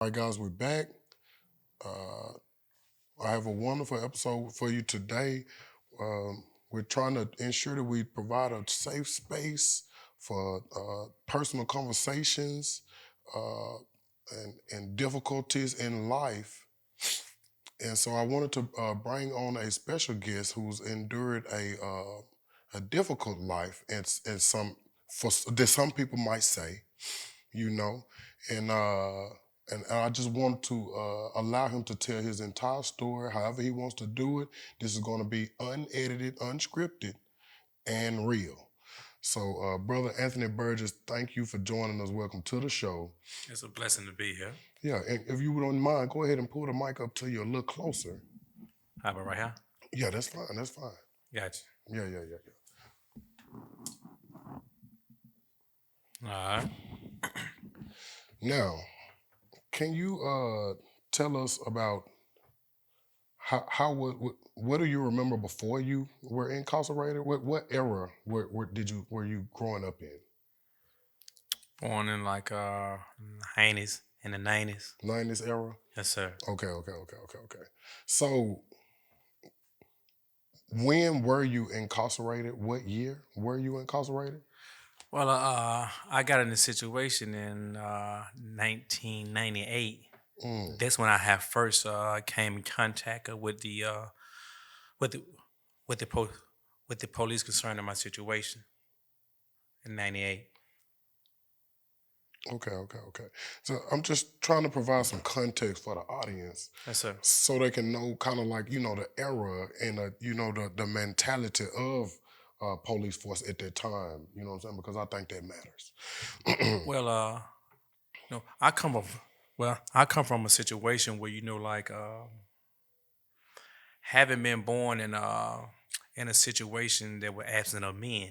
All right, guys, we're back. Uh, I have a wonderful episode for you today. We're trying to ensure that we provide a safe space for personal conversations uh, and difficulties in life. And so I wanted to bring on a special guest who's endured a difficult life, and that some people might say, you know, and uh, and I just want to allow him to tell his entire story, however he wants to do it. This is going to be unedited, unscripted, and real. So, brother Anthony Burgess, thank you for joining us. Welcome to the show. It's a blessing to be here. Yeah, and if you don't mind, go ahead and pull the mic up to you a little closer. How about right here? Yeah, that's fine. That's fine. Gotcha. Yeah. All right. Now, can you tell us about what do you remember before you were incarcerated? What era were you growing up in? Born in like 90s in the 90s. 90s era? Yes, sir. Okay. So when were you incarcerated? What year were you incarcerated? Well, I got in a situation in 1998. Mm, That's when I have first came in contact with the with the po- with the police concerning my situation in '98. okay. So I'm just trying to provide some context for the audience Yes, sir. so they can know kind of like, the era and, the mentality of police force at that time. You know what I'm saying? Because I think that matters. Well, no, I come from a situation where like having been born in a situation that were absent of men.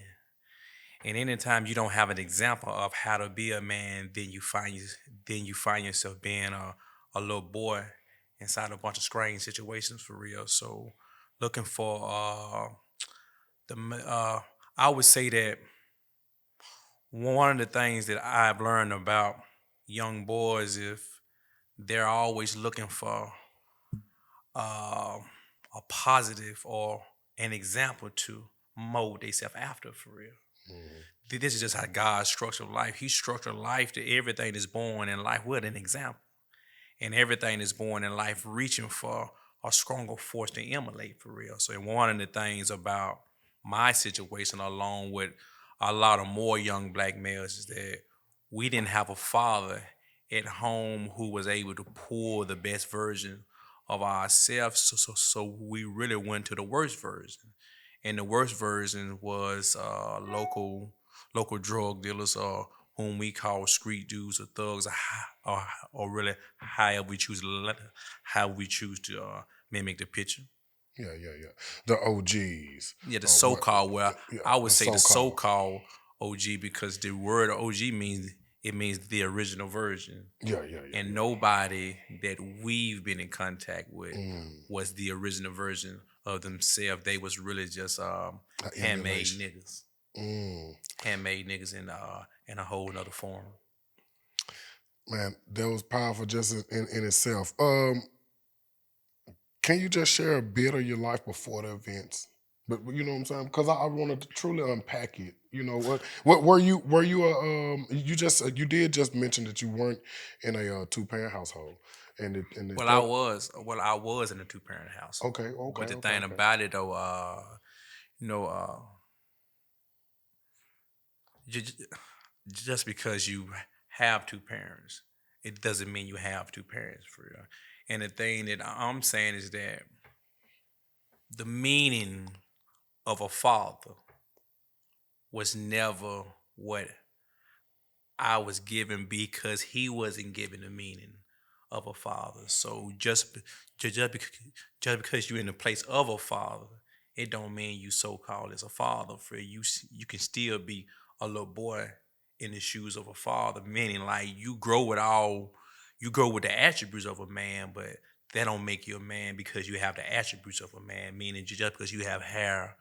And anytime you don't have an example of how to be a man, then you find yourself being a little boy inside a bunch of strange situations for real. So looking for the m- uh, I would say that one of the things that I've learned about young boys, if they're always looking for uh, a positive or an example to mold themselves after for real. Mhm. This is just how God structured life. He structured life to everything that's born in life with an example. And everything is born in life reaching for a stronger force to emulate for real. So one of the things about my situation, along with a lot of more young black males, is that we didn't have a father at home who was able to pull the best version of ourselves. So we really went to the worst version. And the worst version was local drug dealers or whom we call street dudes or thugs or really how we choose to mimic the picture. Yeah. The OGs. Yeah, the What? so-called, well, Yeah, I would the say the so-called. so-called OG because the word OG means the original version, and Yeah. nobody that we've been in contact with Mm, was the original version of themselves. They was really just an handmade emulation. niggas, Mm, handmade niggas in a whole nother form. man, that was powerful just in itself. Can you just share a bit of your life before the events? But you know what I'm saying? Because I wanted to truly unpack it. You know what were you you did just mention that you weren't in a two-parent household, and is that I was in a two parent household, but the thing okay. about it though, you know, ju- ju- just because you have two parents, it doesn't mean you have two parents for real. And the thing that I'm saying is that the meaning of a father was never what I was given because he wasn't given the meaning of a father. So just because you're in the place of a father, it don't mean you so called as a father. For you, you can still be a little boy in the shoes of a father. Meaning, like you grow with the attributes of a man, but that don't make you a man because you have the attributes of a man. Meaning, just because you have hair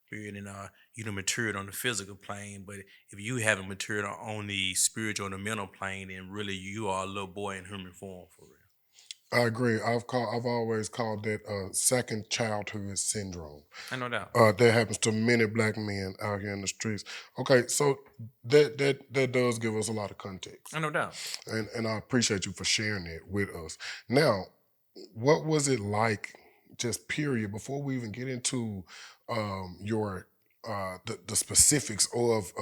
spirit, and you done matured on the physical plane. But if you haven't matured on the spiritual and the mental plane, then really you are a little boy in human form for real. I agree. I've always called that second childhood syndrome. I no doubt. That happens to many black men out here in the streets. Okay, so that does give us a lot of I context, no doubt. and I appreciate you for sharing it with us. Now, what was it like, just period, before we even get into your the specifics of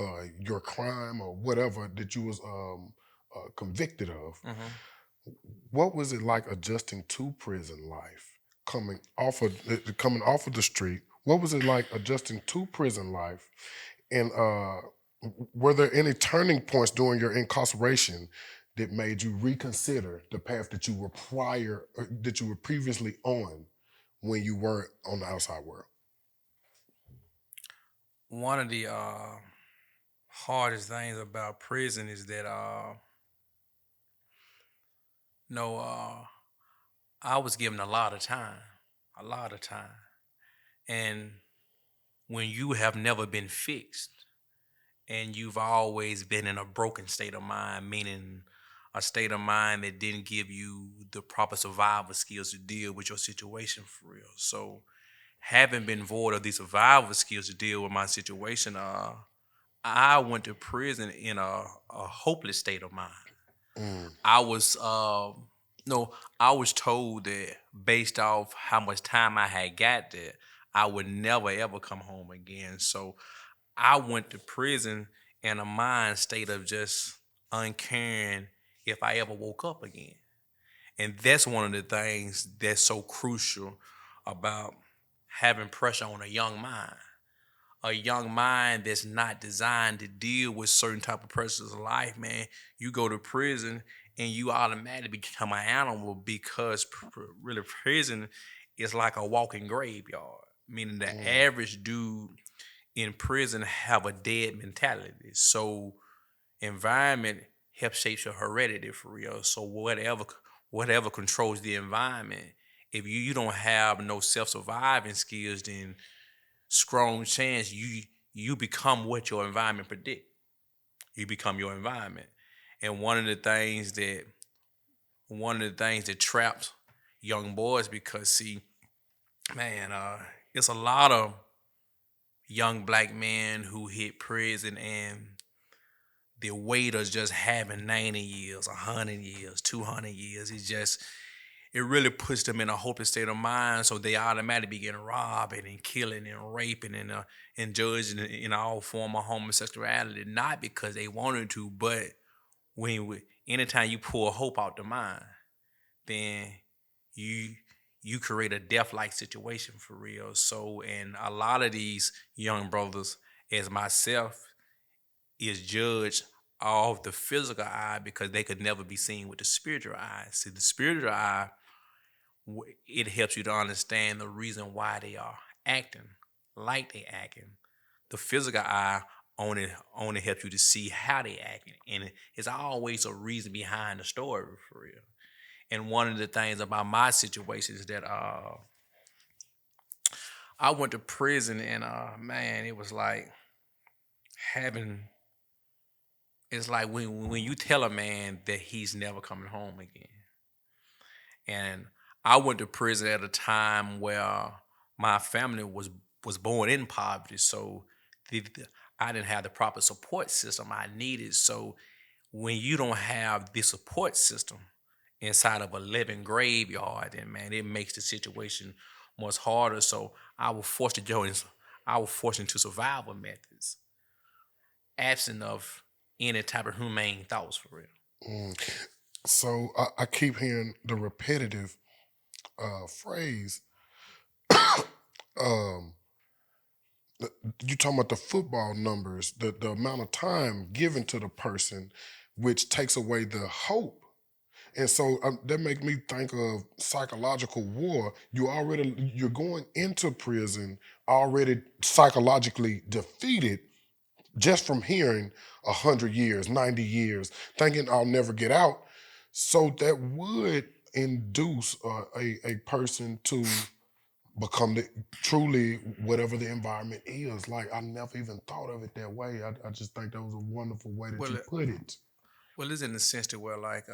your crime or whatever that you was convicted of? Hmm. What was it like adjusting to prison life, coming off of the street? What was it like adjusting to prison life? And were there any turning points during your incarceration that made you reconsider the path that you were that you were previously on when you weren't on the outside world? One of the hardest things about prison is that no, I was given a lot of time, and when you have never been fixed and you've always been in a broken state of mind, meaning a state of mind that didn't give you the proper survival skills to deal with your situation for real. So having been void of these survival skills to deal with my situation, I went to prison in a hopeless state of mind. Mm, I was no, I was told that based off how much time I had got there, I would never ever come home again. So I went to prison in a mind state of just uncaring if I ever woke up again. And that's one of the things that's so crucial about having pressure on a young mind. A young mind that's not designed to deal with certain type of pressures of life, man. You go to prison and you automatically become an animal because really prison is like a walking graveyard. Meaning the mm, average dude in prison have a dead mentality. So environment helps shape your heredity for real. So whatever controls the environment, if you don't have no self surviving skills, then strong chance you become what your environment predict. You become your environment. And one of the things that traps young boys because see, man, it's a lot of young black men who hit prison and the weight of just having 90 years, 100 years, 200 years. It really puts them in a hopeless state of mind. So they automatically begin robbing and killing and raping and judging in all form of homosexuality, not because they wanted to, but anytime you pull hope out the mind, then you you create a death like situation for real. So, and a lot of these young brothers, as myself, is judged off the physical eye because they could never be seen with the spiritual eye. See, the spiritual eye, it helps you to understand the reason why they are acting like they acting. The physical eye only helps you to see how they acting, and it's always a reason behind the story for real. And one of the things about my situation is that I went to prison, and man, it was like having it's like when you tell a man that he's never coming home again. And I went to prison at a time where my family was born in poverty, so I didn't have the proper support system I needed. So when you don't have the support system inside of a living graveyard, then man, it makes the situation much harder. So I was forced into survival methods, absent of any type of humane thoughts for real. mm. So I keep hearing the repetitive phrase. um, you talking about the football numbers, the amount of time given to the person, which takes away the hope. And so that make me think of psychological war. You're going into prison already psychologically defeated just from hearing 100 years, 90 years, thinking I'll never get out. So that would induce a person to become truly whatever the environment is. Like I never even thought of it that way. I just think that was a wonderful way that Well, you put it. it's in the sense that where like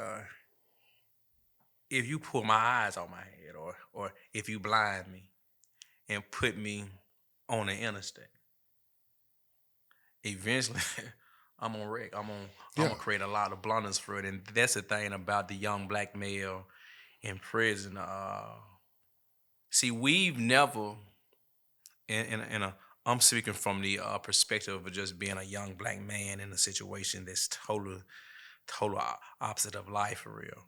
if you pull my eyes on my head, or if you blind me and put me on the interstate, eventually I'm gonna wreck. I'm Yeah, gonna create a lot of blunders for it, and that's the thing about the young black male in prison. See, we've never in a I'm speaking from the perspective of just being a young black man in a situation that's total opposite of life for real.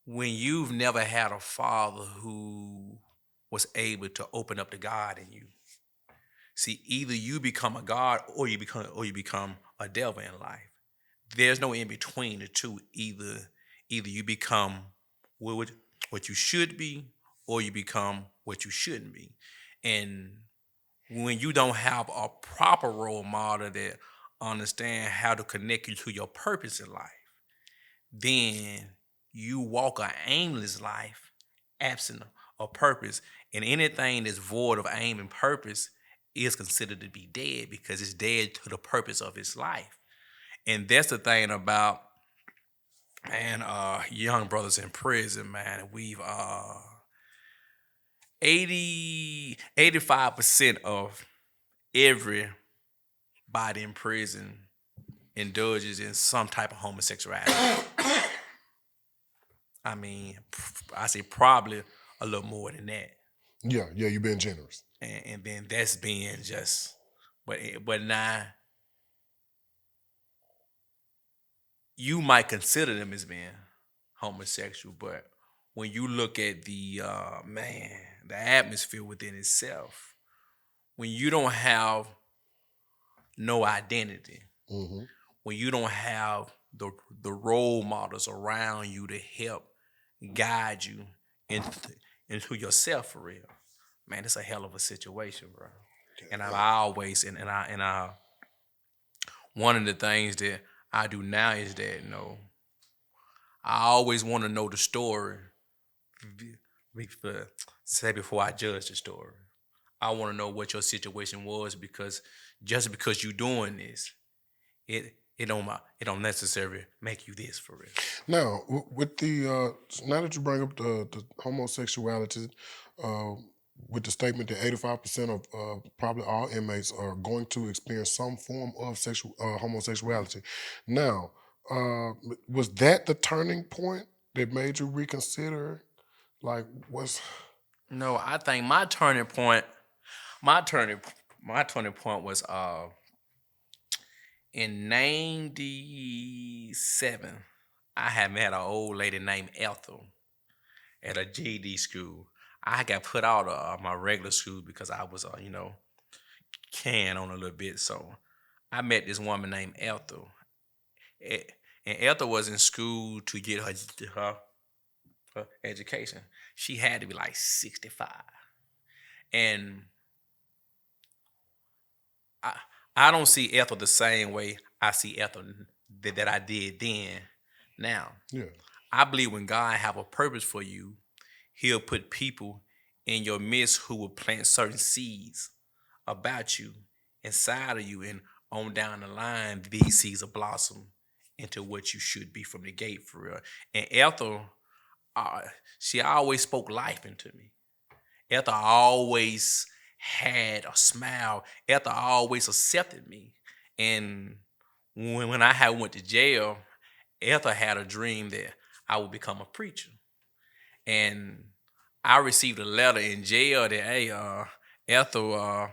When you've never had a father who was able to open up the God in you, see, either you become a God or you become a devil in life. There's no in between the two. Either you become what what you should be, or you become what you shouldn't be. And when you don't have a proper role model that understand how to connect you to your purpose in life, then you walk an aimless life, absent of purpose, and anything that's void of aim and purpose is considered to be dead because it's dead to the purpose of its life. And that's the thing about, man, young brothers in prison, man. We've 85% of everybody in prison indulges in some type of homosexuality. I mean, I say probably a little more than that. yeah, yeah. You've been generous. And then that's being just, but now you might consider them as being homosexual, but when you look at the man, the atmosphere within itself, when you don't have no identity, Hmm. when you don't have the role models around you to help guide you into into yourself for real, man, it's a hell of a situation, bro. And I've Yeah, always and I one of the things that I do now is that I always want to know the story say before I judge the story. I want to know what your situation was, because just because you doing this, it don't necessarily make you this for real. now, with the now that you bring up the homosexuality, uh, with the statement that 85% of probably all inmates are going to experience some form of sexual homosexuality. Now, was that the turning point that made you reconsider? Like, was No, I think my turning my turning point was in '97. I had met an old lady named Ethel at a GD school. I got put out of my regular school because I was can on a little bit. So I met this woman named Ethel. Eh, and Ethel was in school to get her education. She had to be like 65. And I I don't see Ethel the same way I see Ethel that I did then. Now, yeah? I believe when God have a purpose for you, He'll put people in your midst who will plant certain seeds about you, inside of you, and on down the line, these seeds will blossom into what you should be from the gate for real. And Ethel, uh, she always spoke life into me. Ethel always had a smile. Ethel always accepted me. And when I had went to jail, Ethel had a dream that I would become a preacher. And I received a letter in jail that, hey, Ethel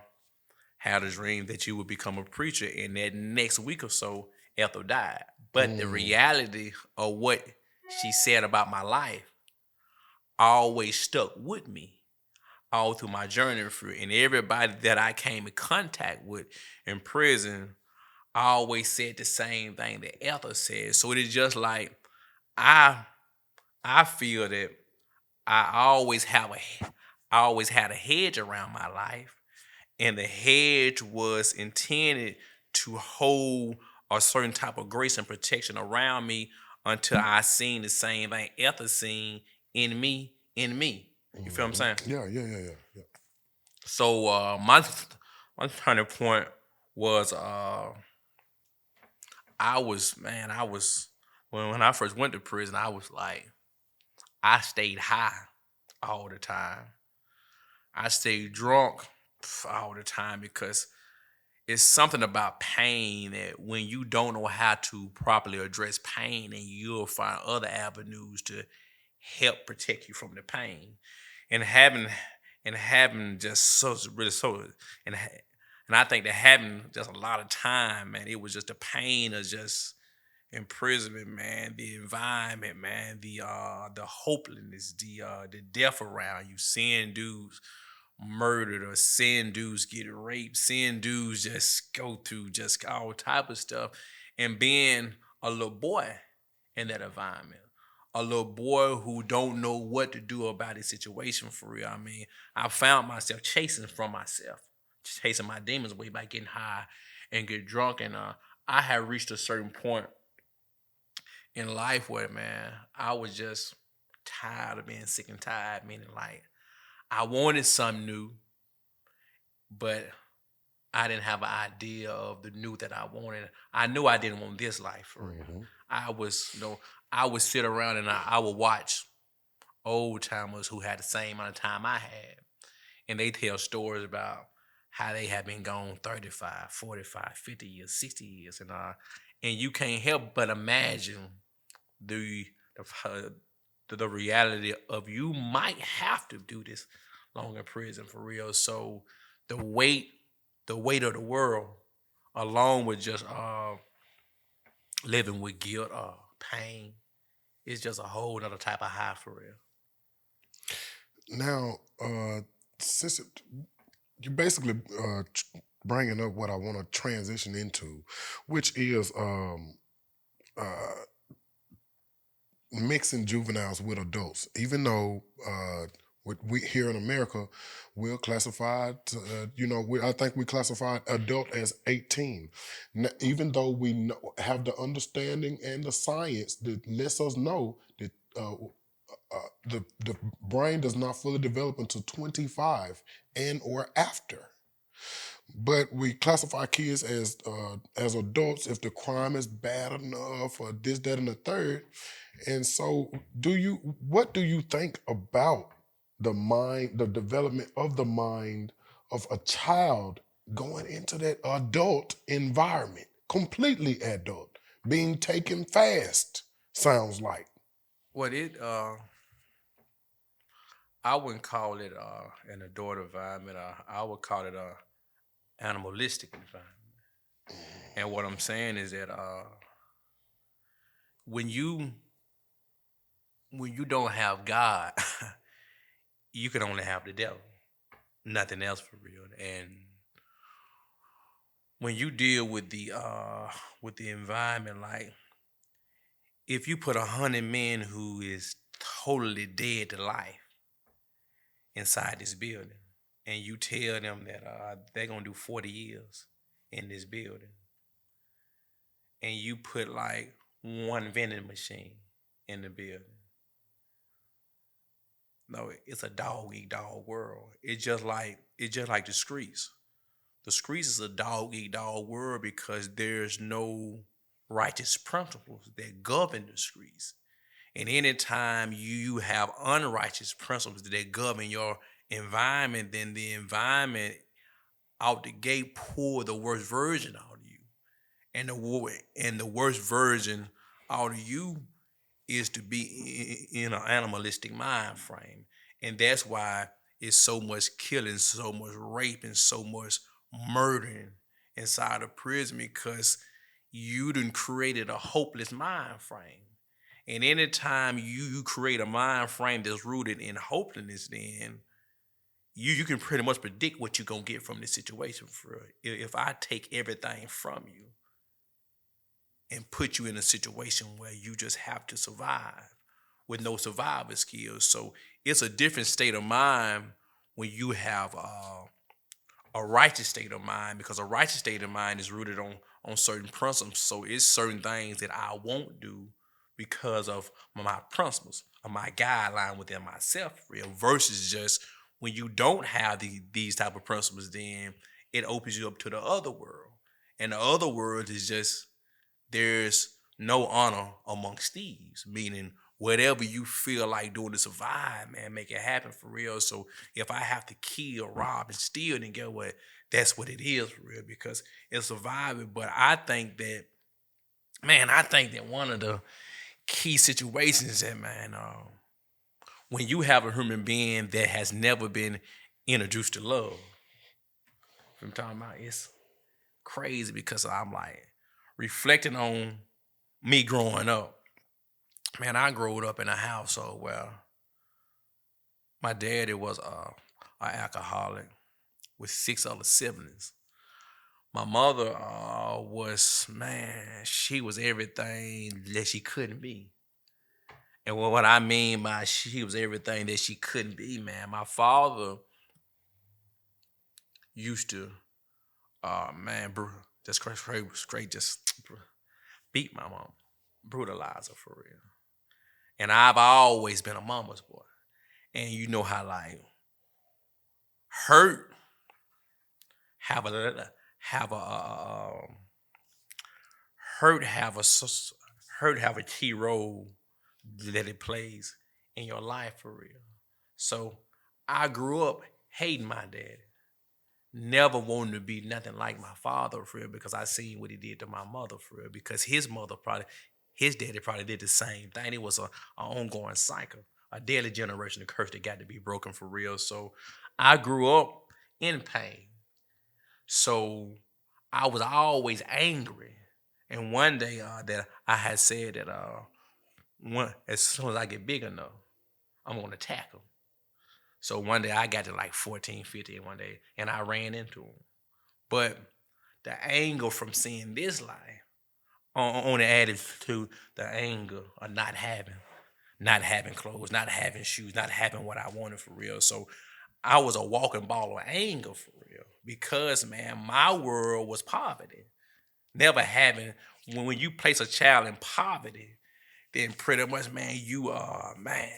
had a dream that you would become a preacher. And that next week or so, Ethel died. But the Mm, reality of what she said about my life always stuck with me all through my journey through. And everybody that I came in contact with in prison, I always said the same thing that Ethel said. So it is just like I I feel that I always I always had a hedge around my life, and the hedge was intended to hold a certain type of grace and protection around me until I seen the same thing Ethel seen in me. You feel what I'm saying? Yeah. So my turning point was I was when I first went to prison, I was like I stayed high all the time. I stayed drunk all the time because it's something about pain that when you don't know how to properly address pain, and you'll find other avenues to help protect you from the pain, and having just so really so and ha- and I think that having just a lot of time, man, it was just the pain of just imprisonment, man, the environment, man, the hopelessness, the death around you, seeing dudes murdered or seeing dudes get raped, seeing dudes just go through just all type of stuff, and being a little boy in that environment. A little boy who don't know what to do about his situation for real. I mean, I found myself chasing from myself, chasing my demons away by getting high and get drunk. And I had reached a certain point in life where, man, I was just tired of being sick and tired, meaning like I wanted something new, but I didn't have an idea of the new that I wanted. I knew I didn't want this life for real. Hmm. I was, I would sit around and I would watch old timers who had the same amount of time I had. And they tell stories about how they have been gone 35, 45, 50 years, 60 years. And you can't help but imagine the the reality of you might have to do this long in prison for real. So the weight, the weight of the world, along with just living with guilt or pain, is just a whole other type of high for real. Now, since you basically bringing up what I want to transition into, which is uh, mixing juveniles with adults. Even though we here in America, we're classified. I think we classified adult as 18. Even though we have the understanding and the science that lets us know that. The brain does not fully develop until 25 and or after, but we classify kids as adults if the crime is bad enough or this, that, and the third. And so, what do you think about the mind, the development of the mind of a child going into that adult environment, completely adult, being taken fast? Sounds like. What it I wouldn't call it an adult environment. I would call it a animalistic environment. And what I'm saying is that when you when you don't have God, you can only have the devil, nothing else for real. And when you deal with the environment, like if you put 100 men who is totally dead to life inside this building, and you tell them that they're gonna do 40 years in this building, and you put like one vending machine in the building, no, it's a dog eat dog world. It's just like the streets. The streets is a dog eat dog world because there's no righteous principles that govern the streets. And anytime you have unrighteous principles that govern your environment, then the environment out the gate pour the worst version out of you. And the worst version out of you is to be in an animalistic mind frame. And that's why it's so much killing, so much rape, and so much murdering inside of prison because you done created a hopeless mind frame. And anytime you create a mind frame that's rooted in hopelessness, then you can pretty much predict what you're gonna get from this situation. For if I take everything from you and put you in a situation where you just have to survive with no survival skills. So it's a different state of mind when you have a righteous state of mind, because a righteous state of mind is rooted on certain principles. So it's certain things that I won't do because of my principles. my guideline within myself, for real. Versus just when you don't have these type of principles, then it opens you up to the other world, and the other world is just there's no honor amongst thieves, meaning whatever you feel like doing to survive, man, make it happen for real. So if I have to kill, rob, and steal, then get what? That's what it is for real because it's surviving. But I think that, man, I think that one of the key situations that, man, when you have a human being that has never been introduced to love, from talking about it's crazy because I'm like reflecting on me growing up. Man, I grew up in a household where my daddy was an alcoholic with 6 other siblings. My mother was, man, she was everything that she couldn't be. And what I mean by she was everything that she couldn't be, man, my father used to, man, just straight just beat my mom, brutalize her for real. And I've always been a mama's boy. And you know how like hurt have a have a hurt have a hurt have a key role that it plays in your life for real. So I grew up hating my daddy, never wanting to be nothing like my father for real because I seen what he did to my mother for real because his daddy probably did the same thing. It was a ongoing cycle, a daily generation of curse that got to be broken for real. So I grew up in pain. So I was always angry. And one day that I had said that as soon as I get big enough, I'm going to tackle. So one day I got to like 14, 15 one day, and I ran into him. But the anger from seeing this life only added to the anger of not having clothes, not having shoes, not having what I wanted for real. So I was a walking ball of anger for real because, man, my world was poverty. Never having, when you place a child in poverty, then pretty much, man, you are, man,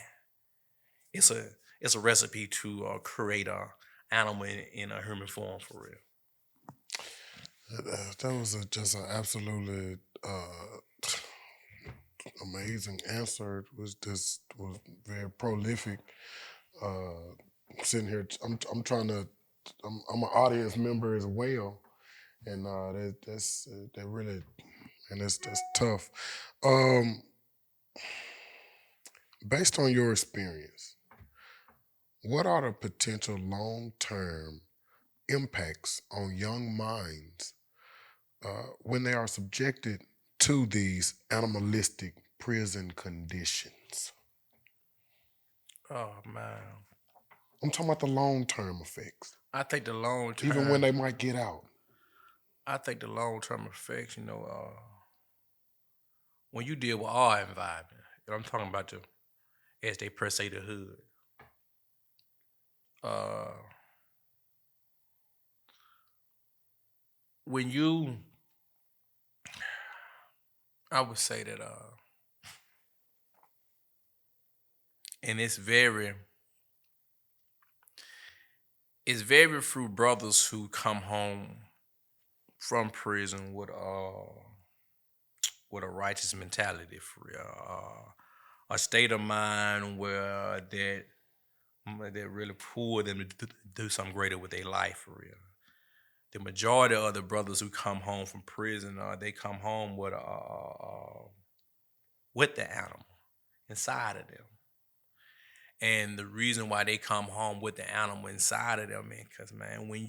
it's a it's a recipe to create a animal in a human form for real. That was just an absolutely amazing answer. It was very prolific. Uh, Sitting here, I'm trying to. I'm an audience member as well, and that really and that's tough. Um, Based on your experience, what are the potential long term impacts on young minds when they are subjected to these animalistic prison conditions? Oh man, I'm talking about the long term effects, I think the long even when term, they might get out. I think the long term effects, when you deal with our environment, I'm talking about as they per se the hood. Uh, when you, I would say that, and it's very few brothers who come home from prison with a righteous mentality for real, a state of mind where that really pull them to do something greater with their life for real. The majority of the brothers who come home from prison, they come home with the animal inside of them. And the reason why they come home with the animal inside of them, man, because man, when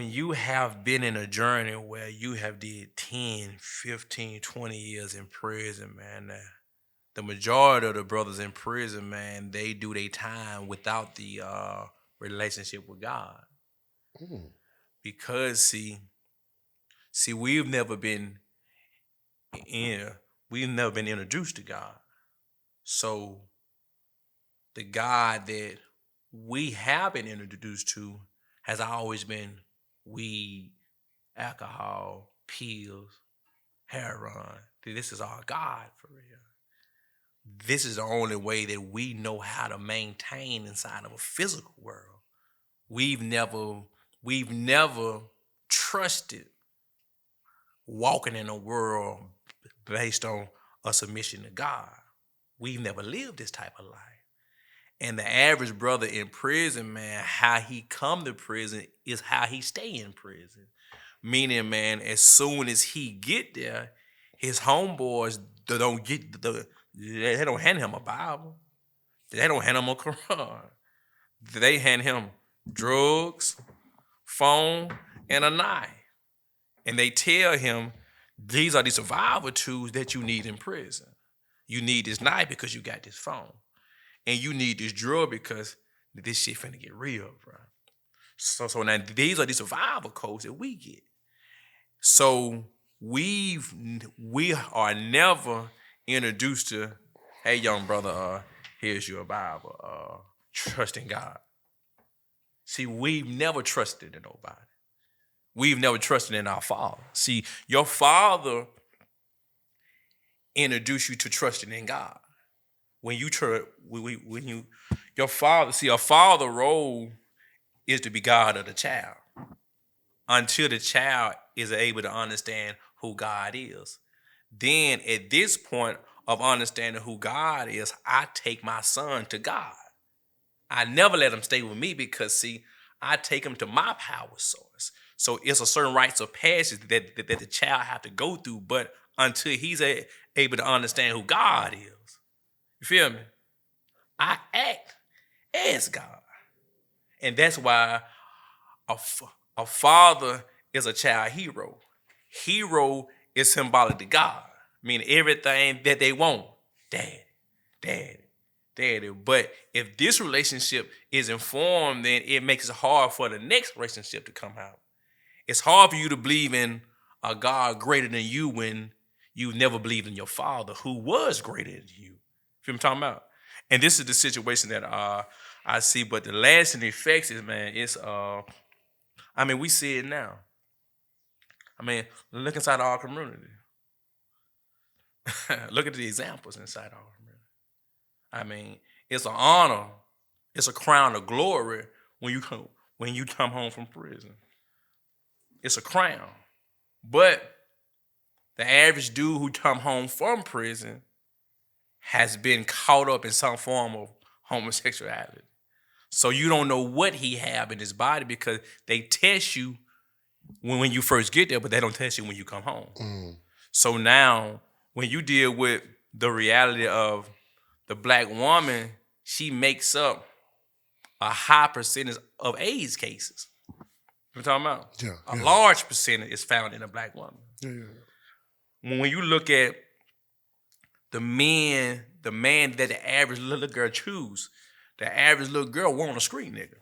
you have been in a journey where you have did 10, 15, 20 years in prison, man, the majority of the brothers in prison, man, they do their time without the relationship with God. Mm. Because see, in we've never been introduced to God. So the God that we have been introduced to has always been weed, alcohol, pills, heroin. This is our God for real. this is the only way that we know how to maintain inside of a physical world. We've never we've never trusted walking in a world based on a submission to God. We've never lived this type of life. And the average brother in prison, man, how he come to prison is how he stay in prison. Meaning, man, as soon as he get there, his homeboys they don't hand him a Bible. They don't hand him a Quran. They hand him drugs, phone, and a knife. And they tell him these are the survival tools that you need in prison. You need this knife because you got this phone. And you need this drug because this shit finna get real, bro. So now these are the survival codes that we get. So we are never introduced to, hey, young brother, here's your Bible. Trust in God. See, we've never trusted in nobody. We've never trusted in our Father. See, your Father introduced you to trusting in God. When you your Father, see, a father role is to be God of the child until the child is able to understand who God is. Then at this point of understanding who God is, I take my son to God. I never let him stay with me because, see, I take him to my power source. So it's a certain rites of passage that the child have to go through, but until he's able to understand who God is, you feel me? I act as God. And that's why a father is a child hero. Hero is symbolic to God, meaning everything that they want, daddy, daddy, daddy. But if this relationship is informed, then it makes it hard for the next relationship to come out. It's hard for you to believe in a God greater than you when you never believed in your father who was greater than you. Feel what I'm talking about? And this is the situation that I see. But the lasting effects is, man, it's we see it now. I mean, look inside our community. Look at the examples inside our community. I mean, it's an honor, it's a crown of glory when you come home from prison. It's a crown. But the average dude who come home from prison has been caught up in some form of homosexuality. So you don't know what he have in his body because they test you when you first get there, but they don't test you when you come home. So now when you deal with the reality of the black woman, she makes up a high percentage of AIDS cases. You know what I'm talking about? Yeah. A large percentage is found in a black woman. Yeah. When you look at the man that the average little girl choose, the average little girl want a street nigga.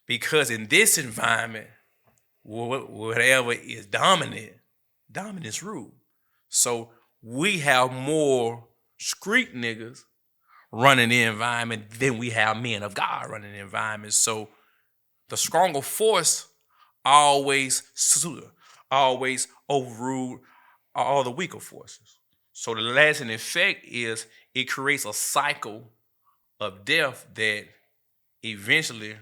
Because in this environment, whatever is dominance rule. So we have more street niggas running the environment than we have men of God running the environment. So the stronger force always overrule all the weaker forces. So the lasting effect is it creates a cycle of death that eventually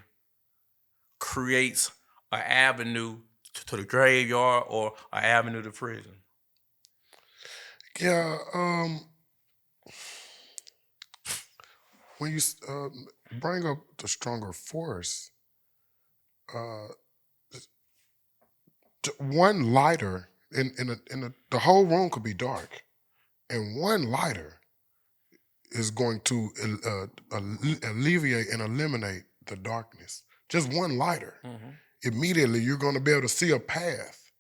creates an avenue to the graveyard or an avenue to prison. Yeah. When you bring up the stronger force, uh, one lighter the whole room could be dark, and one lighter is going to alleviate and eliminate the darkness. Just one lighter. Immediately, you're going to be able to see a path.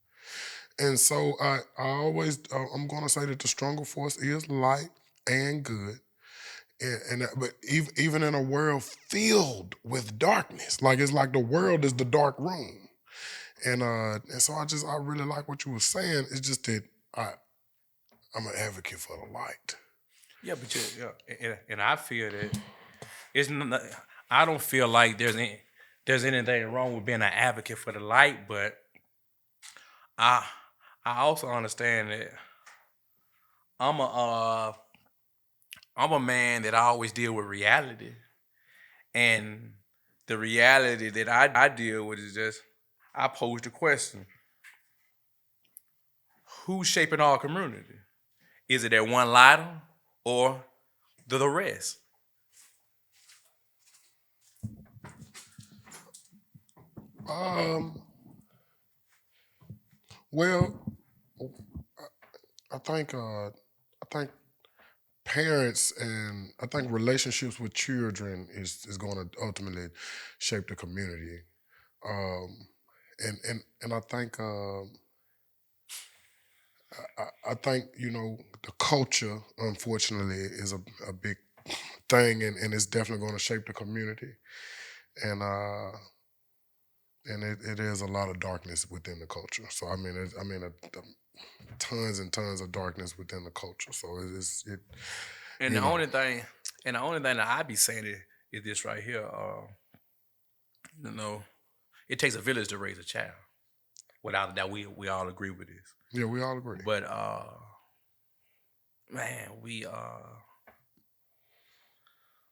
And so I'm going to say that the stronger force is light and good. But even in a world filled with darkness, like it's like the world is the dark room. And so I really like what you were saying. It's just that I'm an advocate for the light. Yeah, but and I feel that it's not, I don't feel like there's anything wrong with being an advocate for the light, but I also understand that I'm a I'm a man that I always deal with reality. And the reality that I deal with is just I pose the question, who's shaping our community? Is it that one lighter or the rest? Um, well, I think parents and I think relationships with children is going to ultimately shape the community. Um, and I think I think the culture unfortunately is a big thing, and it's definitely going to shape the community. And it is a lot of darkness within the culture. So tons and tons of darkness within the culture. So And you the know, only thing, and the only thing that I be saying is this right here. You know, it takes a village to raise a child. Without that, we all agree with this. yeah, we all agree. But man,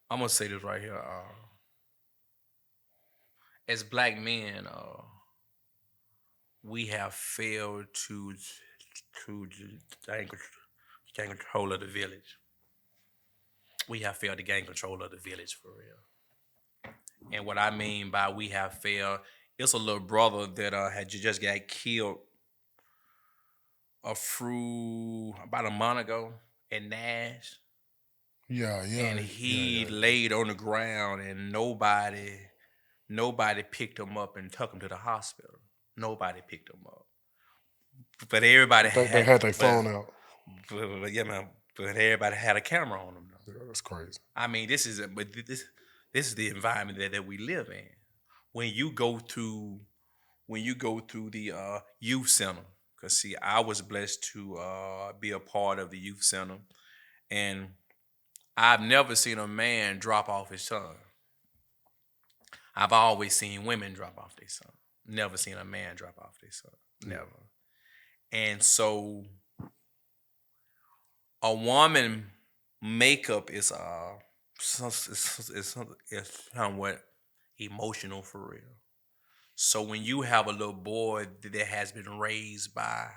I'm gonna say this right here. As black men, we have failed to gain control of the village. We have failed to gain control of the village for real. And what I mean by we have failed, it's a little brother that had just got killed about a month ago in Nash, Yeah, yeah, and yeah, he yeah. laid on the ground, and nobody picked him up and took him to the hospital. Nobody picked him up, but everybody They had, had their phone out. but yeah, man, but everybody had a camera on them. Yeah, that's crazy. I mean, this is the environment that we live in. When you go through the youth center, because see, I was blessed to be a part of the youth center, and I've never seen a man drop off his son. I've always seen women drop off their son. Never seen a man drop off their son. Yeah. Never. And so a woman makeup is it's somewhat emotional for real. So when you have a little boy that has been raised by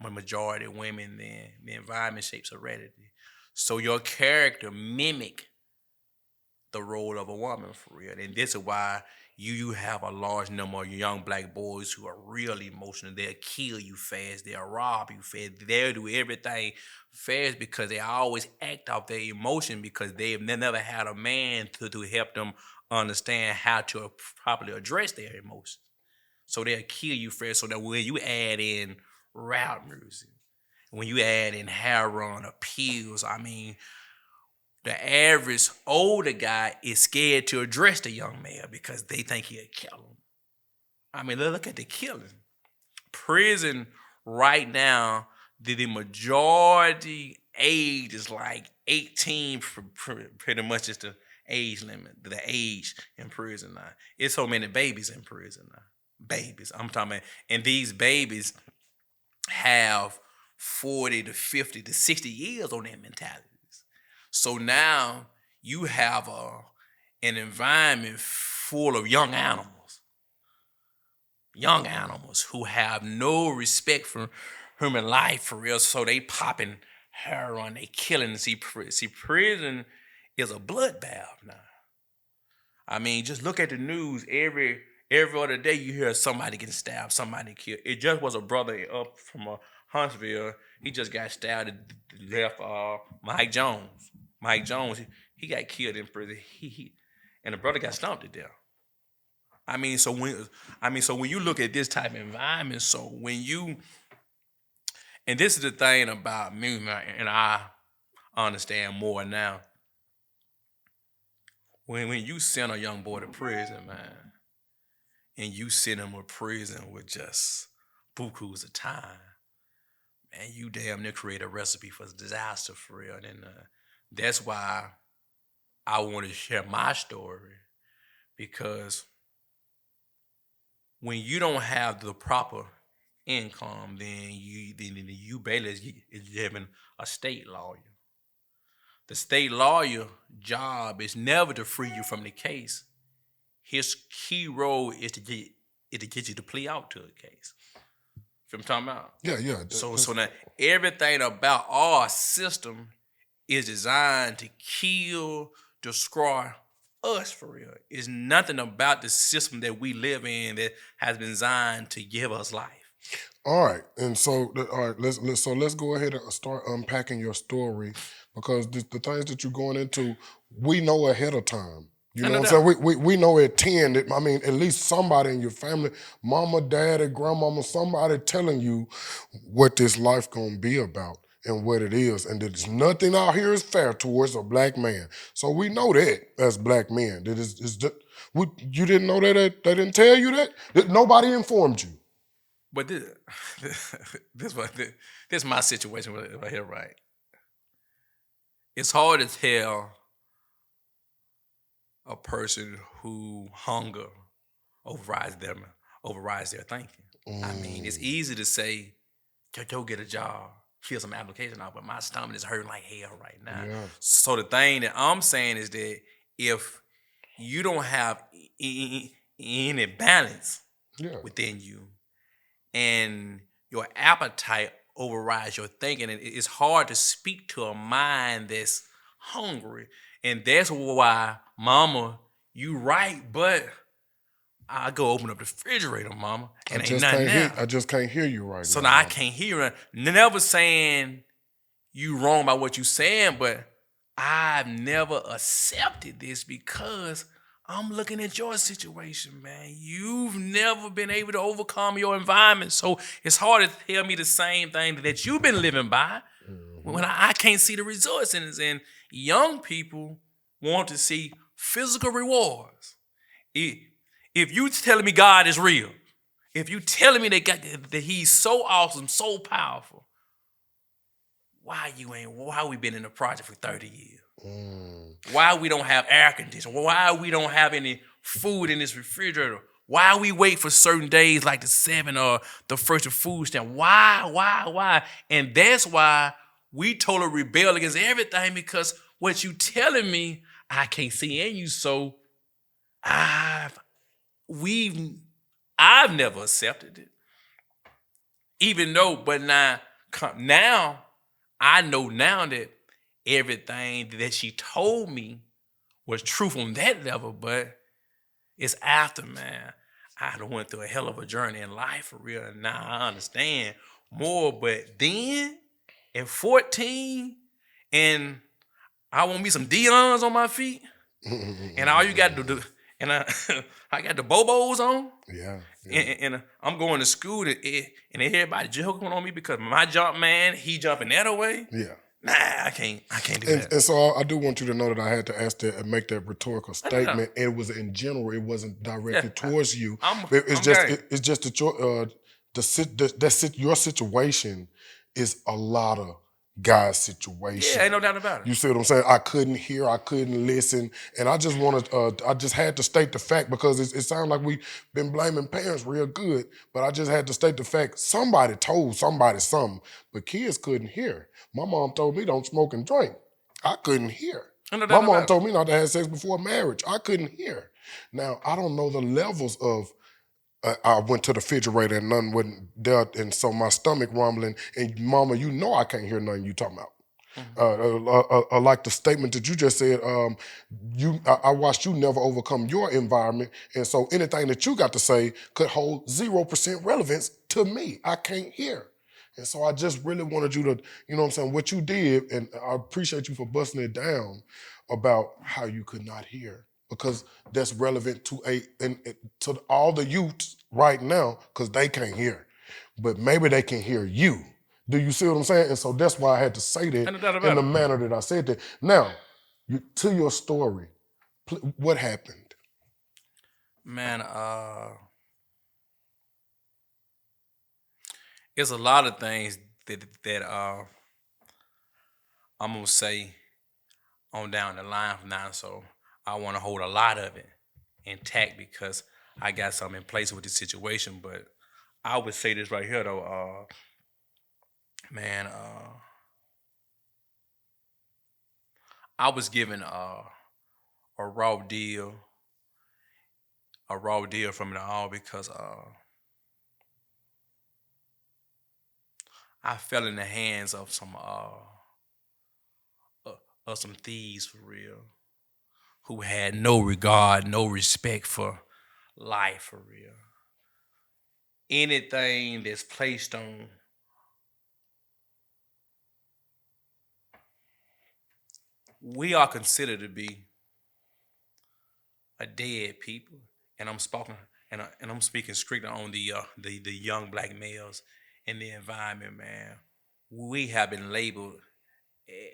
a majority of women, then the environment shapes heredity. So your character mimic the role of a woman for real. And this is why you have a large number of young black boys who are really emotional. They'll kill you fast. They'll rob you fast. They'll do everything fast because they always act off their emotion because they've never had a man to help them understand how to properly address their emotions. So they'll kill you fast. So that when you add in rap music, when you add in heroin or pills, I mean, the average older guy is scared to address the young man because they think he'll kill him. I mean, look at the killing. Prison right now, the majority age is like 18, pretty much is the age limit, the age in prison now. It's so many babies in prison now. Babies, I'm talking about, and these babies have 40 to 50 to 60 years on their mentalities. So now you have an environment full of young animals who have no respect for human life for real. So they popping heroin, they killing. See, prison is a bloodbath now. I mean, just look at the news. Every other day you hear somebody getting stabbed, somebody killed. It just was a brother up from Huntsville. He just got stabbed and left Mike Jones. Mike Jones, he got killed in prison. And the brother got stomped to death. I mean, so when you look at this type of environment, so when you and this is the thing about me, man, and I understand more now. When you send a young boy to prison, man, and you send him to prison with just bukus of time, man, you damn near create a recipe for disaster for real. And that's why I want to share my story because when you don't have the proper income, then you barely is having a state lawyer. The state lawyer job is never to free you from the case. His key role is to get you to plea out to a case. You know what I'm talking about? Yeah, yeah. So now everything about our system is designed to kill, destroy us for real. It's nothing about the system that we live in that has been designed to give us life. All right, and so all right, let's go ahead and start unpacking your story because the things that you're going into, we know ahead of time. You I know know what I'm that. saying? We know at 10 that, I mean, at least somebody in your family, mama, daddy, grandmama, somebody telling you what this life gonna be about and what it is, and that there's nothing out here is fair towards a black man. So we know that as black men, that is that you didn't know that they didn't tell you that nobody informed you. But this this my situation right here, right? It's hard to tell a person who hunger overrides them overrides their thinking. I mean, it's easy to say, go get a job, fill some application out, but my stomach is hurting like hell right now. Yeah. So the thing that I'm saying is that if you don't have any balance Yeah. within you and your appetite overrides your thinking, and it's hard to speak to a mind that's hungry. And that's why, mama, you right, but I go open up the refrigerator, mama, and ain't nothing there. I just can't hear you right So now. now I Mama. can't hear it. Never saying you wrong by what you saying, but I've never accepted this because I'm looking at your situation, man. You've never been able to overcome your environment. So it's hard to tell me the same thing that you've been living by when I can't see the results. And young people want to see physical rewards. If you telling me God is real, if you telling me that he's so awesome, so powerful, why we been in the project for 30 years? Why we don't have air conditioning? Why we don't have any food in this refrigerator? Why we wait for certain days like the 7th or the 1st of food stamp? Why? And that's why we totally rebel against everything because what you telling me, I can't see in you. So I've never accepted it. Even though, but now I know now that everything that she told me was truth on that level, but it's after, man. I done went through a hell of a journey in life for real. And now I understand more. But then at 14, and I want me some Dion's on my feet, and all you got to do, and I got the Bobos on. Yeah. And I'm going to school and everybody joking on me because my jump man, he jumping that away. Yeah. Nah, I can't do that. And so I do want you to know that I had to ask that and make that rhetorical statement. It was in general. It wasn't directed towards you. It's just that your situation is a lot of guys' situation. Yeah, ain't no doubt about it. You see what I'm saying? I couldn't hear, I couldn't listen, and I just I just had to state the fact because it sounds like we've been blaming parents real good, but I just had to state the fact somebody told somebody something, but kids couldn't hear. My mom told me don't smoke and drink. I couldn't hear. My mom told me not to have sex before marriage. I couldn't hear. Now, I don't know the levels of I went to the refrigerator and nothing wasn't there, and so my stomach rumbling, and mama, you know I can't hear nothing you talking about. Like the statement that you just said, I watched you never overcome your environment, and so anything that you got to say could hold 0% relevance to me. I can't hear. And so I just really wanted you to, you know what I'm saying, what you did, and I appreciate you for busting it down about how you could not hear, because that's relevant to all the youth right now, because they can't hear. But maybe they can hear you. Do you see what I'm saying? And so that's why I had to say that in the manner that I said that. Now, to your story, what happened? Man, it's a lot of things that I'm gonna say on down the line from now. So I want to hold a lot of it intact because I got something in place with the situation. But I would say this right here though, man. I was given a raw deal, from it all because I fell in the hands of some thieves for real, who had no regard, no respect for life for real. Anything that's placed on, we are considered to be a dead people, and I'm speaking strictly on the young black males in the environment, man. We have been labeled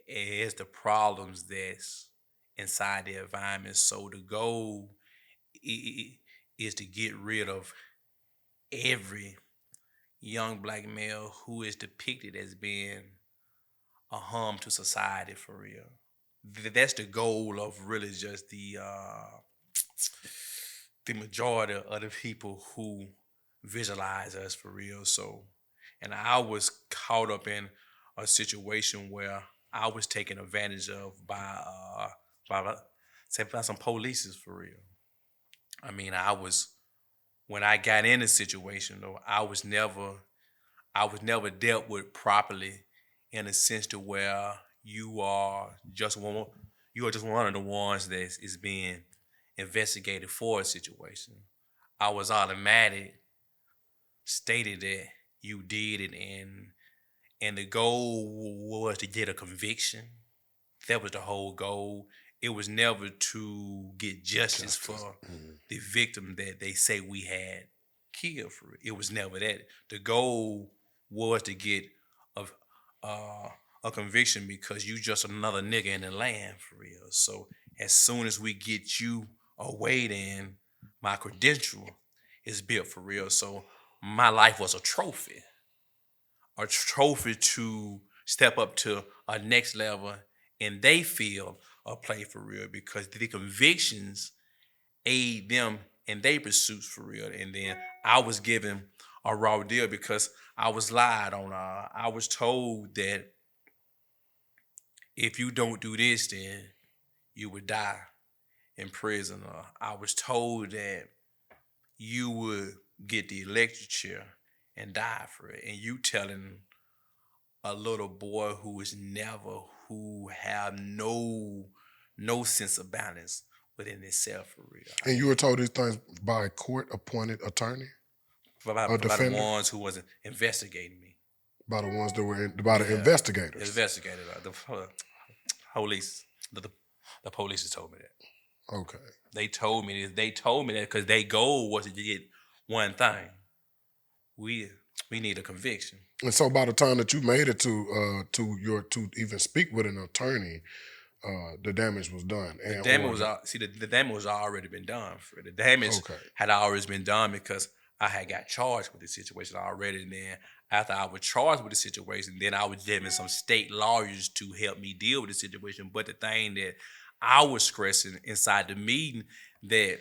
as the problems that's inside the environment. So the goal is to get rid of every young black male who is depicted as being a harm to society for real. That's the goal of really just the majority of the people who visualize us for real. So, and I was caught up in a situation where I was taken advantage of by say by some polices for real. I mean, I was when I got in the situation though, I was never dealt with properly in a sense to where you are just one of the ones that is being investigated for a situation. I was automatic stated that you did it, and the goal was to get a conviction. That was the whole goal. It was never to get justice Justice. for the victim that they say we had killed for it. It was never that. The goal was to get a a conviction because you just another nigga in the land for real. So as soon as we get you away, then my credential is built for real. So my life was a trophy to step up to a next level in they field of play for real because the convictions aid them in their pursuits for real. And then I was given a raw deal because I was lied on. I was told that if you don't do this, then you would die in prison. I was told that you would get the electric chair and die for it. And you telling a little boy who have no sense of balance within himself for real. I And you were mean, told these things by a court appointed attorney, a by the defender, ones who wasn't investigating me. by the ones that were by the Yeah, investigators. investigated police. The police has told me that. Okay. They told me this. They told me that because their goal was to get one thing. We we need a conviction. And so by the time that you made it to even speak with an attorney, the damage was done The and damage or was the the damage was already been done. For the damage okay. had always been done because I had got charged with the situation already. And then after I was charged with the situation, then I was given some state lawyers to help me deal with the situation. But the thing that I was stressing inside the meeting that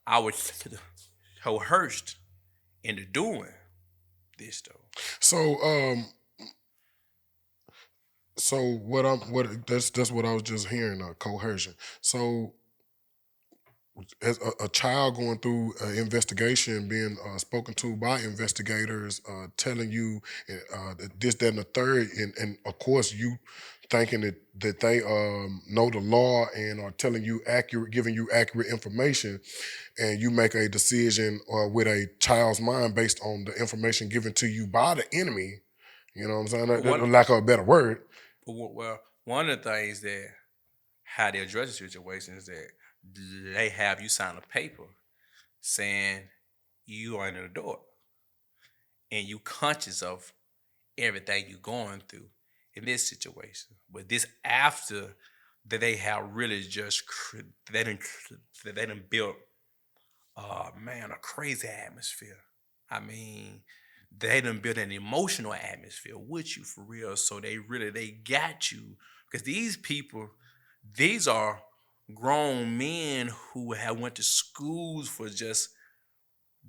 I was coerced into doing this though. So so what that's what I was just hearing, coercion. So as a child going through an investigation, being spoken to by investigators, telling you this, that, and the third, and of course you thinking that they know the law and are telling you accurate, giving you accurate information, and you make a decision with a child's mind based on the information given to you by the enemy. You know what I'm saying? But one, Lack of a better word. well, one of the things that how they address the situation is that they have you sign a paper saying you are in the door and you conscious of everything you're going through in this situation. But this after that they have really just they done built man a crazy atmosphere. I mean, they done built an emotional atmosphere with you for real. So they got you because these people, these are grown men who have went to schools for just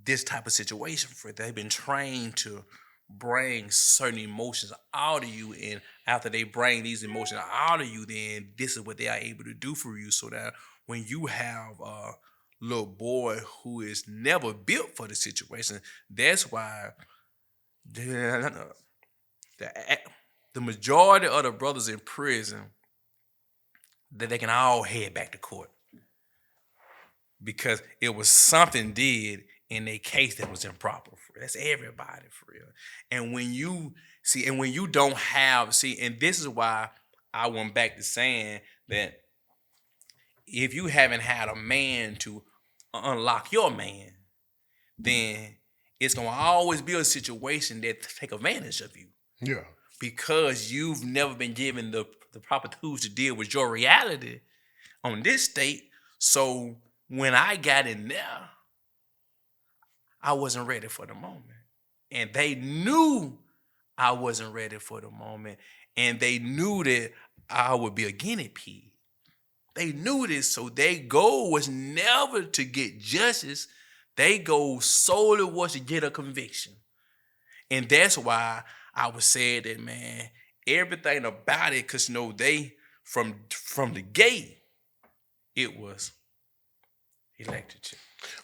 this type of situation. For they've been trained to bring certain emotions out of you, and after they bring these emotions out of you, then this is what they are able to do for you. So that when you have a little boy who is never built for the situation, that's why the, the majority of the brothers in prison, that they can all head back to court because it was something did in their case that was improper. That's everybody for real. And when you see, and when you don't have, see, and this is why I went back to saying that if you haven't had a man to unlock your man, then it's gonna always be a situation that take advantage of you Yeah. because you've never been given the proper tools to deal with your reality on this state. So when I got in there, I wasn't ready for the moment. And they knew I wasn't ready for the moment. And they knew that I would be a guinea pig. They knew this. So their goal was never to get justice. Their goal solely was to get a conviction. And that's why I was saying that, man, everything about it, because they from the gate, it was elected chair.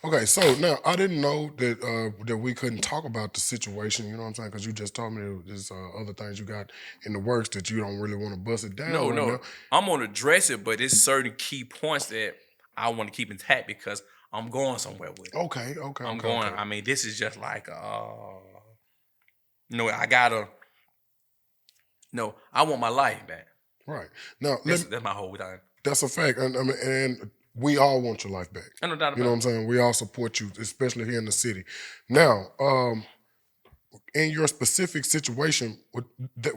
Okay, so now I didn't know that we couldn't talk about the situation. You know what I'm saying? Because you just told me there's other things you got in the works that you don't really want to bust it down No, right no, now. I'm gonna address it, but it's certain key points that I want to keep intact because I'm going somewhere with it. Okay, okay, I'm okay, going. okay. I mean, this is just like, I gotta. No, I want my life back. Right now, That's my whole thing. that's a fact, and I mean, and we all want your life back. No doubt You know about what it. I'm saying? We all support you, especially here in the city. Now, in your specific situation,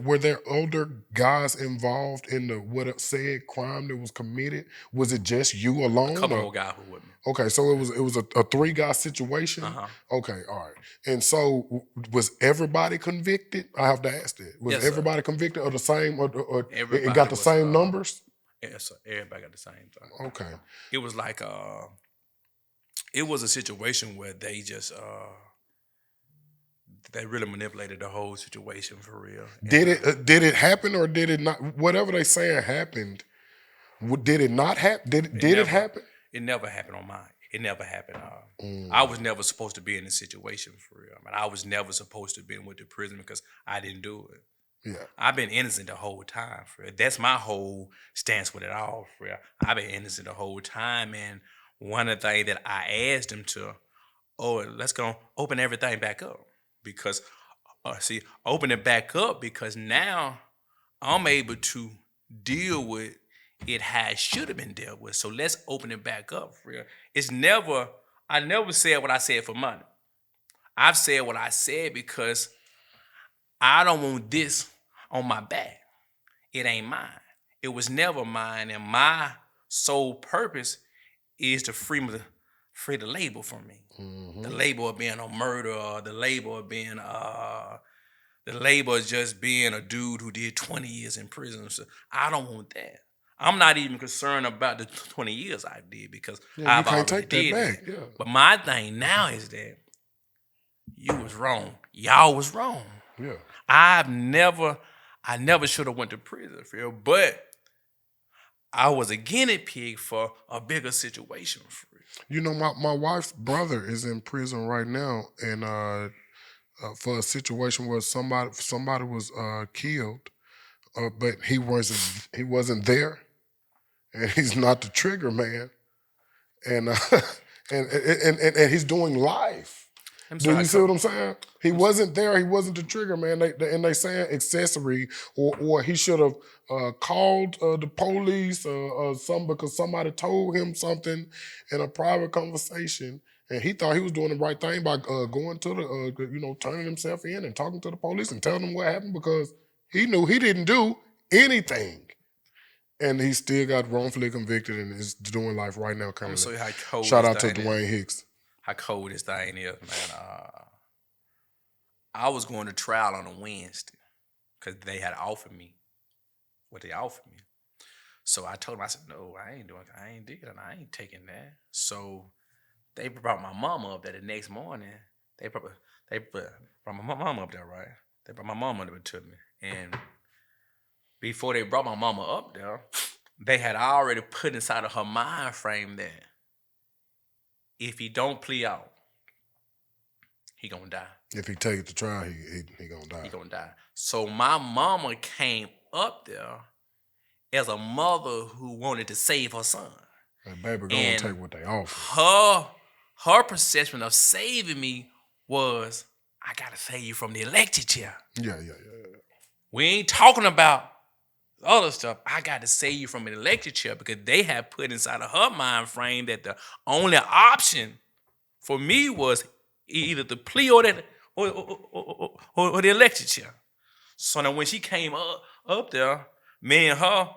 were there older guys involved in the what said crime that was committed? Was it just you A alone? couple Or old guys who with me. okay, so it was a 3-guy situation. Uh-huh. Okay, all right. And so was everybody convicted? I have to ask that. Was Yes, sir. everybody convicted of the same, or it got Everybody the was. same numbers? Yes, sir. Everybody got the same thing. Okay, It was like it was a situation where they really manipulated the whole situation for real. did it happen or did it not? Whatever they saying happened, did it not happen? Did it happen? It never happened on mine. It never happened. Mm. I was never supposed to be in this situation for real. I mean, I was never supposed to be with the prison because I didn't do it. Yeah. I've been innocent the whole time for real. That's my whole stance with it all for real. I've been innocent the whole time, and one of the things that I asked them to, let's go open everything back up because, open it back up because now I'm able to deal with it how it should have been dealt with. So let's open it back up for real. I never said what I said for money. I've said what I said because I don't want this on my back. It ain't mine. It was never mine, and my sole purpose is to free the label from me. Mm-hmm. The label of being a murderer, the label of being the label of just being a dude who did 20 years in prison. So I don't want that. I'm not even concerned about the 20 years I did because Yeah, you I've can't already take that did back. that. Yeah. But my thing now is that you was wrong. Y'all was wrong. Yeah. I never should have went to prison for real, but I was a guinea pig for a bigger situation for real. You know, my wife's brother is in prison right now, and for a situation where somebody was killed, but he wasn't there, and he's not the trigger man, and and he's doing life. I'm Do sorry, you see what I'm saying? He wasn't there. He wasn't the trigger man. They saying accessory, or he should have called the police or some because somebody told him something in a private conversation, and he thought he was doing the right thing by going to the turning himself in and talking to the police and telling them what happened because he knew he didn't do anything, and he still got wrongfully convicted and is doing life right now I'm gonna currently. show you how cold Shout this out to thing is. Dwayne Hicks. How cold this thing is, man. I was going to trial on a Wednesday because they had offered me what they offered me. So I told them, I said, no, I ain't taking that. So they brought my mama up there the next morning They brought my mama up there, right? They brought my mama up to me, and before they brought my mama up there, they had already put inside of her mind frame that if he don't plea out, he gonna die. If he take it to trial, he gonna die. He gonna die. So my mama came up there as a mother who wanted to save her son. Like, baby, gonna take what they offer. Her perception of saving me was, I gotta save you from the electric chair. Yeah. We ain't talking about other stuff. I got to save you from an electric chair because they had put inside of her mind frame that the only option for me was either the plea or that or the electric chair. So now when she came up there, me and her,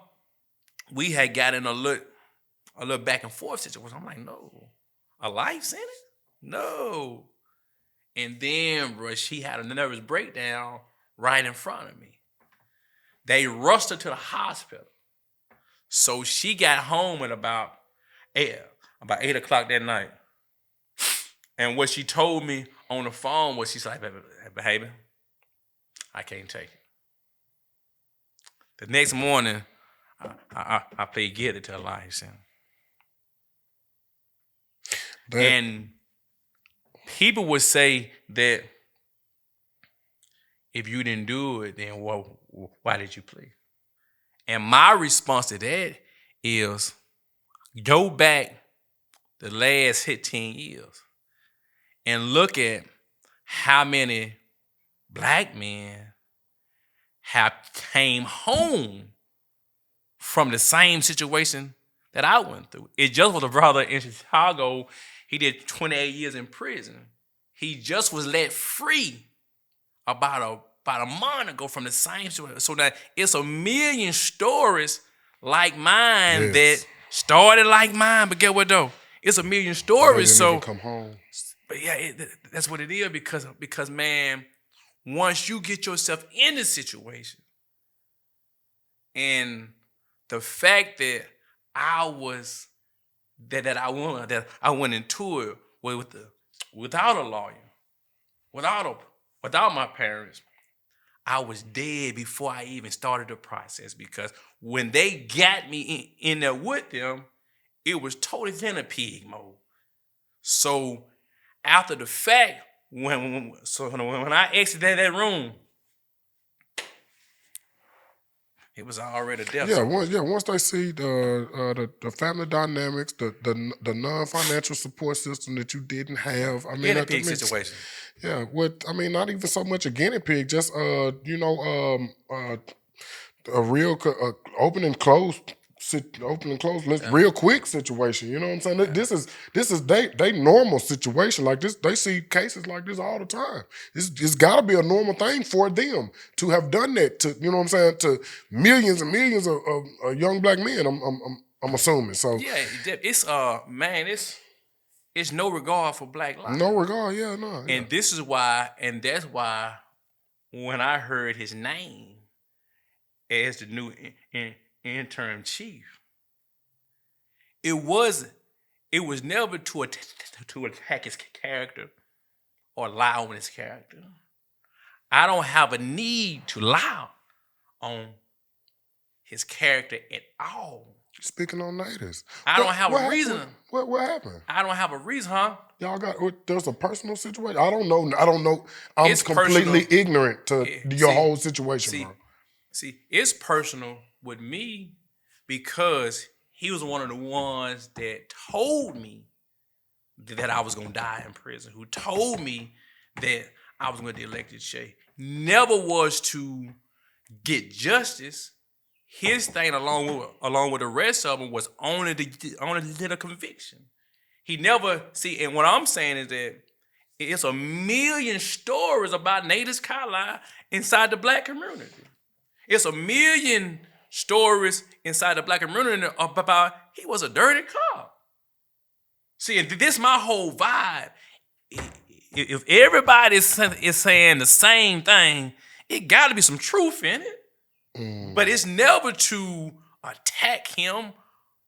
we had got in a little back and forth situation. I'm like, no, a life sentence? No. And then, bro, she had a nervous breakdown right in front of me. They rushed her to the hospital. So she got home at about 8 o'clock that night. And what she told me on the phone was, she's like, baby, I can't take it. The next morning, I plead guilty to a life sentence. And people would say that if you didn't do it, then why did you plead? And my response to that is, go back the last 15 years and look at how many black men have came home from the same situation that I went through. It just was a brother in Chicago. He did 28 years in prison. He just was let free about a month ago from the same situation. So that it's a million stories like mine that started like mine, but get what though? It's a million stories. So come home. But yeah, that's what it is because man, once you get yourself in the situation, and the fact that I went into it without a lawyer, without my parents, I was dead before I even started the process, because when they got me in there with them, it was totally in a pig mode. So after the fact, when I exited that room, it was already death. Once they see the family dynamics, the non-financial support system that you didn't have, I mean, guinea pig situation. Yeah, not even so much a guinea pig, just a real open and close real quick situation. You know what I'm saying? Yeah. This is they normal situation like this. They see cases like this all the time. It's got to be a normal thing for them to have done that to, you know what I'm saying, to millions and millions of young black men. I'm assuming. So yeah, it's it's no regard for black life. No regard, yeah, no. Yeah. And that's why when I heard his name as the new interim chief, it was never to attack his character or lie on his character. I don't have a need to lie on his character at all. Speaking on natives, I don't have a reason. What happened? I don't have a reason, huh? Y'all there's a personal situation. I don't know. I'm completely ignorant to your whole situation, bro. See, it's personal with me because he was one of the ones that told me that I was gonna die in prison. Who told me that I was gonna get elected chair. Never was to get justice. His thing, along with the rest of them, was only to get a conviction. He never and what I'm saying is that it's a million stories about Natus Carlisle inside the black community. It's a million stories inside the black community about he was a dirty cop. See, and this is my whole vibe. If everybody is saying the same thing, it got to be some truth in it. But it's never to attack him.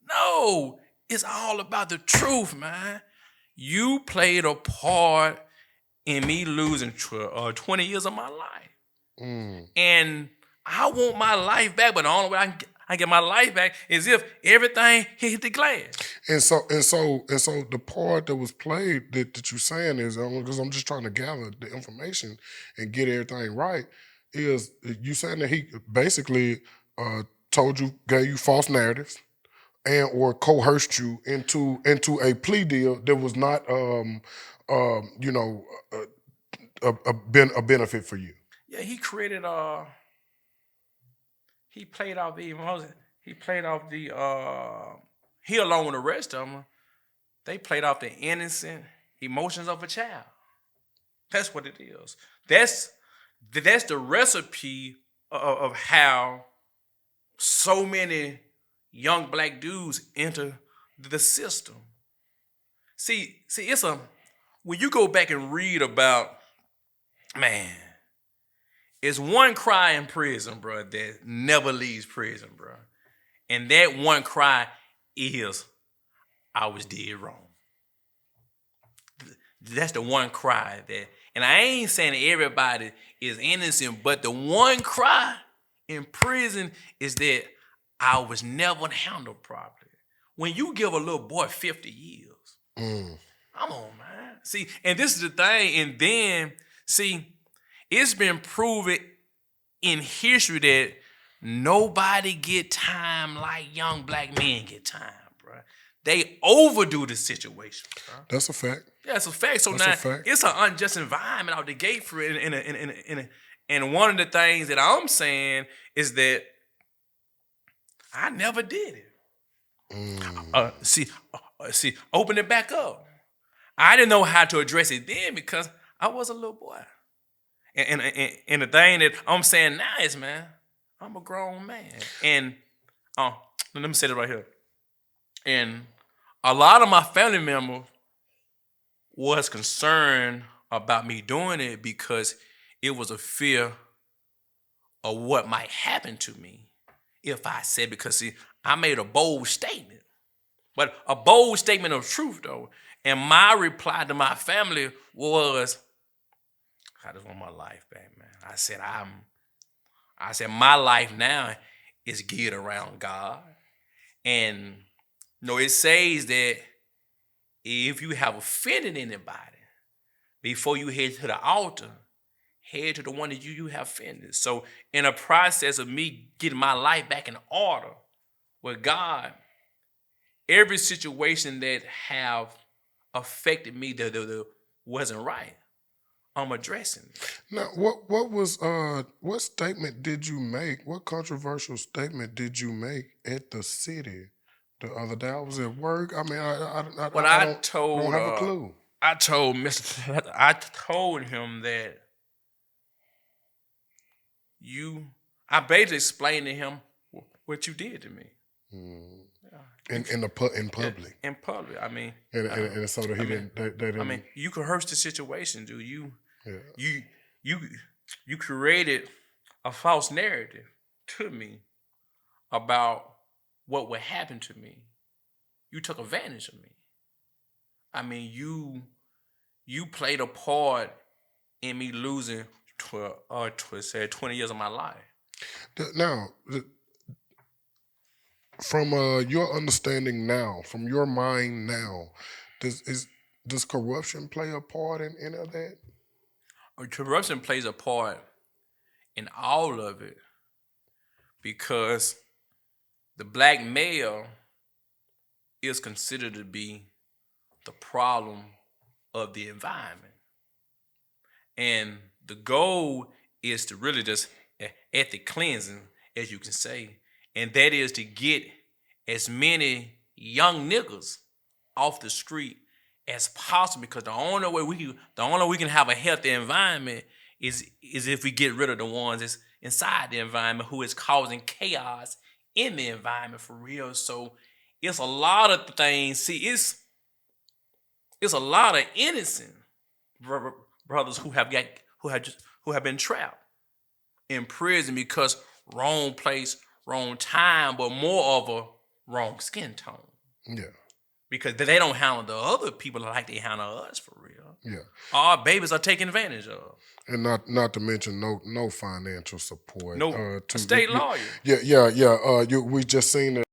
No, it's all about the truth, man. You played a part in me losing 20 years of my life. Mm. And I want my life back, but the only way I can get my life back is if everything hit the glass. And so the part that was played that you're saying is, because I'm just trying to gather the information and get everything right, is you saying that he basically gave you false narratives and or coerced you into a plea deal that was not you know a benefit for you. Yeah, he created he played off the emotion. He played off the he along with the rest of them, they played off the innocent emotions of a child. That's what it is. That's the recipe of how so many young black dudes enter the system. See, it's a when you go back and read about, man, it's one cry in prison, bro, that never leaves prison, bro. And that one cry is, I was dead wrong. That's the one cry that, and I ain't saying that everybody is innocent, but the one cry in prison is that I was never handled properly. When you give a little boy 50 years, come on, man. See, and this is the thing, and then, see, it's been proven in history that nobody get time like young black men get time, bro. They overdo the situation, bro. That's a fact. Yeah, it's a fact. So That's a now fact. it's an unjust environment out the gate for it. And one of the things that I'm saying is that I never did it. See, open it back up. I didn't know how to address it then because I was a little boy. And the thing that I'm saying now is, man, I'm a grown man. And let me say this right here. And a lot of my family members was concerned about me doing it because it was a fear of what might happen to me if I said, because see, I made a bold statement, but a bold statement of truth though. And my reply to my family was, I just want my life back, man. I said my life now is geared around God. And it says that if you have offended anybody, before you head to the altar, head to the one that you have offended. So in a process of me getting my life back in order with God, every situation that have affected me that wasn't right, I'm addressing it. Now, what statement did you make? What controversial statement did you make at the city the other day? I was at work. I mean, What I I don't told have a clue. I told I told him that I basically explained to him what you did to me. In public. In public. I mean, And so that he didn't. They didn't. I mean, you coerced the situation, dude. Yeah. You created a false narrative to me about what would happen to me. You took advantage of me. I mean, you played a part in me losing 20 years of my life. Now, from your understanding now, from your mind now, does corruption play a part in any of that? Corruption plays a part in all of it because the black male is considered to be the problem of the environment. And the goal is to really just ethnic cleansing, as you can say, and that is to get as many young niggas off the street as possible, because the only way we can have a healthy environment is if we get rid of the ones that's inside the environment who is causing chaos in the environment for real. So it's a lot of things. See, it's a lot of innocent brothers who have been trapped in prison because wrong place, wrong time, but more of a wrong skin tone. Yeah. Because they don't handle the other people like they handle us for real. Yeah. Our babies are taken advantage of. And not to mention no financial support. No, To a state lawyer. yeah. We just seen